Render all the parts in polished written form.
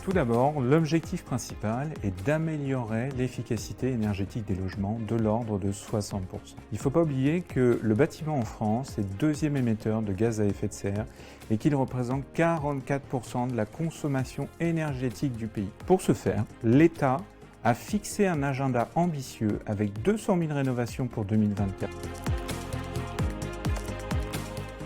Tout d'abord, l'objectif principal est d'améliorer l'efficacité énergétique des logements de l'ordre de 60%. Il ne faut pas oublier que le bâtiment en France est le deuxième émetteur de gaz à effet de serre et qu'il représente 44% de la consommation énergétique du pays. Pour ce faire, l'État a fixé un agenda ambitieux avec 200 000 rénovations pour 2024.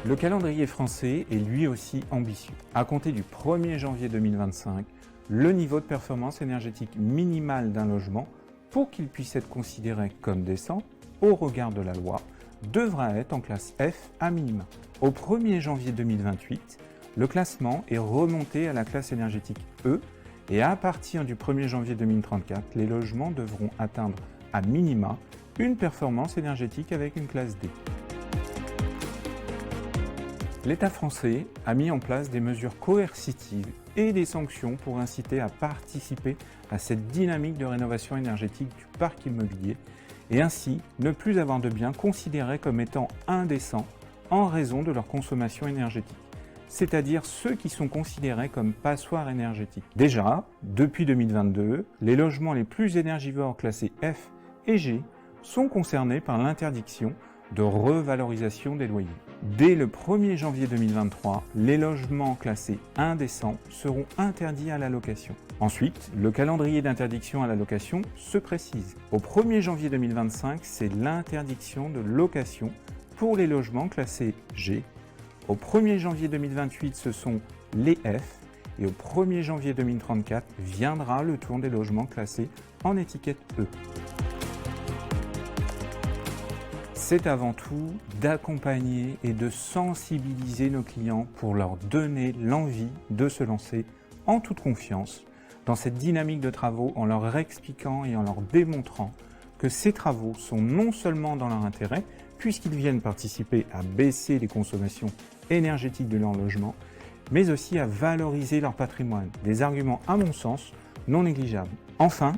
Le calendrier français est lui aussi ambitieux. À compter du 1er janvier 2025, le niveau de performance énergétique minimale d'un logement, pour qu'il puisse être considéré comme décent au regard de la loi, devra être en classe F à minima. Au 1er janvier 2028, le classement est remonté à la classe énergétique E et à partir du 1er janvier 2034, les logements devront atteindre à minima une performance énergétique avec une classe D. L'État français a mis en place des mesures coercitives et des sanctions pour inciter à participer à cette dynamique de rénovation énergétique du parc immobilier et ainsi ne plus avoir de biens considérés comme étant indécents en raison de leur consommation énergétique, c'est-à-dire ceux qui sont considérés comme passoires énergétiques. Déjà, depuis 2022, les logements les plus énergivores classés F et G sont concernés par l'interdiction de revalorisation des loyers. Dès le 1er janvier 2023, les logements classés indécents seront interdits à la location. Ensuite, le calendrier d'interdiction à la location se précise. Au 1er janvier 2025, c'est l'interdiction de location pour les logements classés G. Au 1er janvier 2028, ce sont les F. Et au 1er janvier 2034, viendra le tour des logements classés en étiquette E. C'est avant tout d'accompagner et de sensibiliser nos clients pour leur donner l'envie de se lancer en toute confiance dans cette dynamique de travaux en leur expliquant et en leur démontrant que ces travaux sont non seulement dans leur intérêt, puisqu'ils viennent participer à baisser les consommations énergétiques de leur logement, mais aussi à valoriser leur patrimoine. Des arguments, à mon sens, non négligeables. Enfin,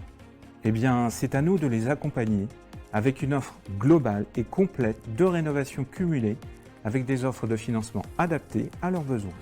c'est à nous de les accompagner avec une offre globale et complète de rénovation cumulée avec des offres de financement adaptées à leurs besoins.